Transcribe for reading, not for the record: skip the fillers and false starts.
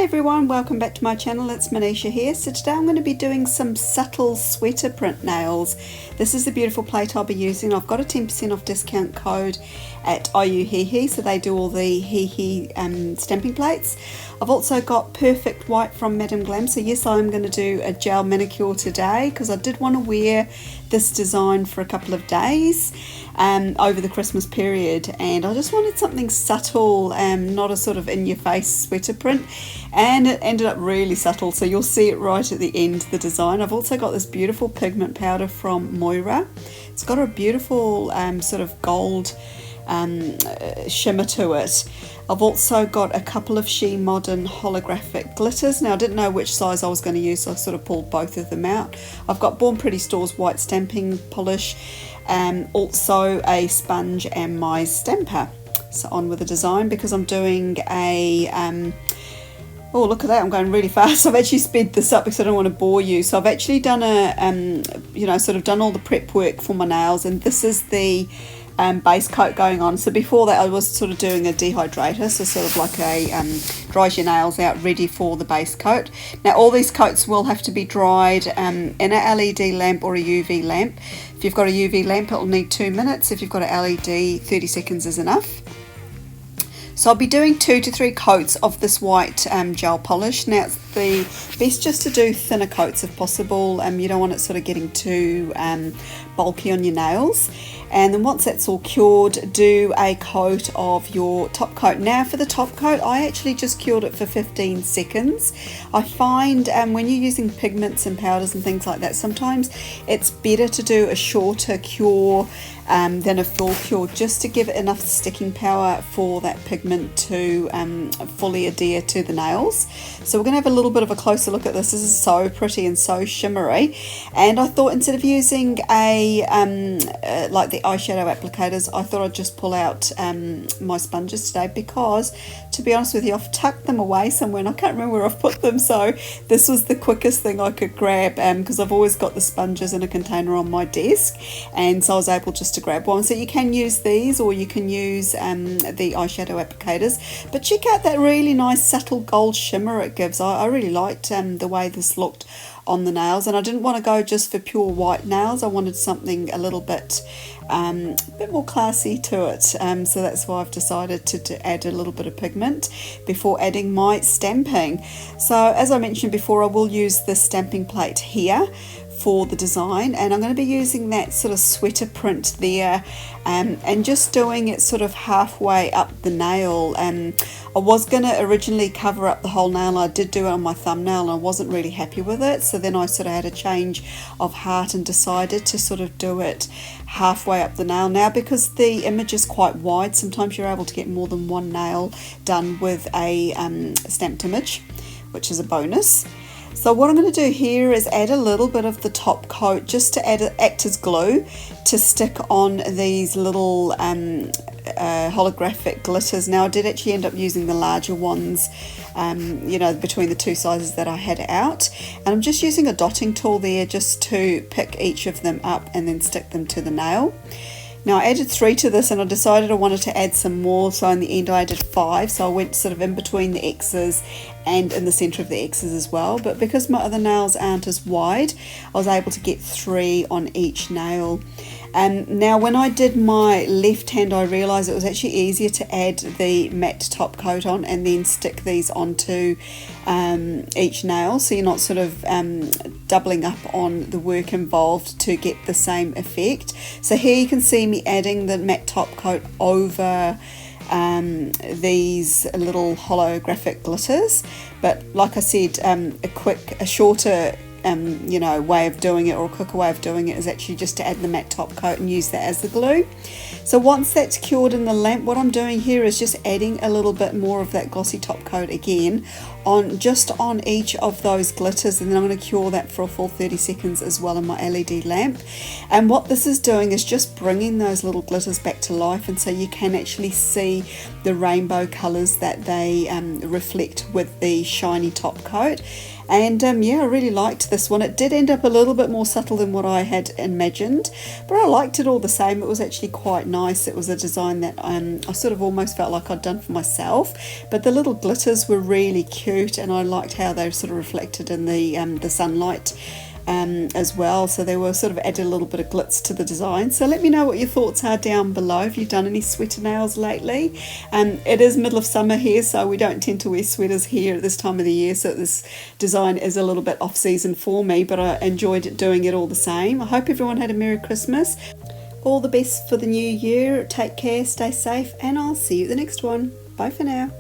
everyone, welcome back to my channel. It's Manisha here. So today I'm going to be doing some subtle sweater print nails. This is the beautiful plate I'll be using. I've got a 10% off discount code at Hēhē, so they do all the Hēhē stamping plates. I've also got Perfect White from Madam Glam, so yes, I'm going to do a gel manicure today because I did want to wear this design for a couple of days over the Christmas period, and I just wanted something subtle, not a sort of in-your-face sweater print, and it ended up really subtle, so you'll see it right at the end, the design. I've also got this beautiful pigment powder from Moyra. It's got a beautiful sort of gold shimmer to it. I've also got a couple of She Modern holographic glitters. Now I didn't know which size I was going to use, so I sort of pulled both of them out. I've got Born Pretty Store's white stamping polish, also a sponge and my stamper. So on with the design, because I'm doing a oh, look at that, I'm going really fast. I've actually sped this up because I don't want to bore you. So I've actually done a sort of done all the prep work for my nails, and this is the base coat going on. So before that I was sort of doing a dehydrator, so sort of like a dries your nails out, ready for the base coat. Now all these coats will have to be dried in a LED lamp or a UV lamp. If you've got a UV lamp, it'll need 2 minutes. If you've got an LED, 30 seconds is enough. So I'll be doing 2 to 3 coats of this white gel polish. Now it's the best just to do thinner coats if possible. You don't want it sort of getting too bulky on your nails. And then once that's all cured, do a coat of your top coat. Now for the top coat, I actually just cured it for 15 seconds. I find when you're using pigments and powders and things like that, sometimes it's better to do a shorter cure than a full cure, just to give it enough sticking power for that pigment to fully adhere to the nails. So we're going to have a little bit of a closer look at this. This is so pretty and so shimmery, and I thought instead of using a like the eyeshadow applicators, I thought I'd just pull out my sponges today, because to be honest with you, I've tucked them away somewhere and I can't remember where I've put them, so this was the quickest thing I could grab, because I've always got the sponges in a container on my desk, and so I was able just to grab one. So you can use these, or you can use the eyeshadow applicators, but check out that really nice subtle gold shimmer it gives. I really liked the way this looked on the nails, and I didn't want to go just for pure white nails. I wanted something a little bit more classy to it, so that's why I've decided to add a little bit of pigment before adding my stamping. So as I mentioned before, I will use the stamping plate here for the design, and I'm going to be using that sort of sweater print there, and just doing it sort of halfway up the nail. I was going to originally cover up the whole nail. I did do it on my thumbnail and I wasn't really happy with it, so then I sort of had a change of heart and decided to sort of do it halfway up the nail. Now because the image is quite wide, sometimes you're able to get more than one nail done with a stamped image, which is a bonus. So what I'm going to do here is add a little bit of the top coat just to act as glue to stick on these little holographic glitters. Now I did actually end up using the larger ones, between the two sizes that I had out, and I'm just using a dotting tool there just to pick each of them up and then stick them to the nail. Now I added 3 to this, and I decided I wanted to add some more, so in the end I added 5, so I went sort of in between the X's and in the center of the X's as well. But because my other nails aren't as wide, I was able to get 3 on each nail. Now when I did my left hand, I realized it was actually easier to add the matte top coat on and then stick these onto each nail, so you're not sort of doubling up on the work involved to get the same effect. So here you can see me adding the matte top coat over these little holographic glitters, but like I said, a shorter way of doing it, or a quicker way of doing it, is actually just to add the matte top coat and use that as the glue. So once that's cured in the lamp, what I'm doing here is just adding a little bit more of that glossy top coat again on each of those glitters, and then I'm going to cure that for a full 30 seconds as well in my LED lamp. And what this is doing is just bringing those little glitters back to life, and so you can actually see the rainbow colors that they reflect with the shiny top coat. And yeah, I really liked this one. It did end up a little bit more subtle than what I had imagined, but I liked it all the same. It was actually quite nice. It was a design that I sort of almost felt like I'd done for myself, but the little glitters were really cute, and I liked how they sort of reflected in the sunlight as well, so they were sort of added a little bit of glitz to the design. So let me know what your thoughts are down below. If you've done any sweater nails lately. It is middle of summer here, so we don't tend to wear sweaters here at this time of the year, so this design is a little bit off season for me, but I enjoyed doing it all the same. I hope everyone had a Merry Christmas. All the best for the new year. Take care, stay safe, and I'll see you at the next one. Bye for now.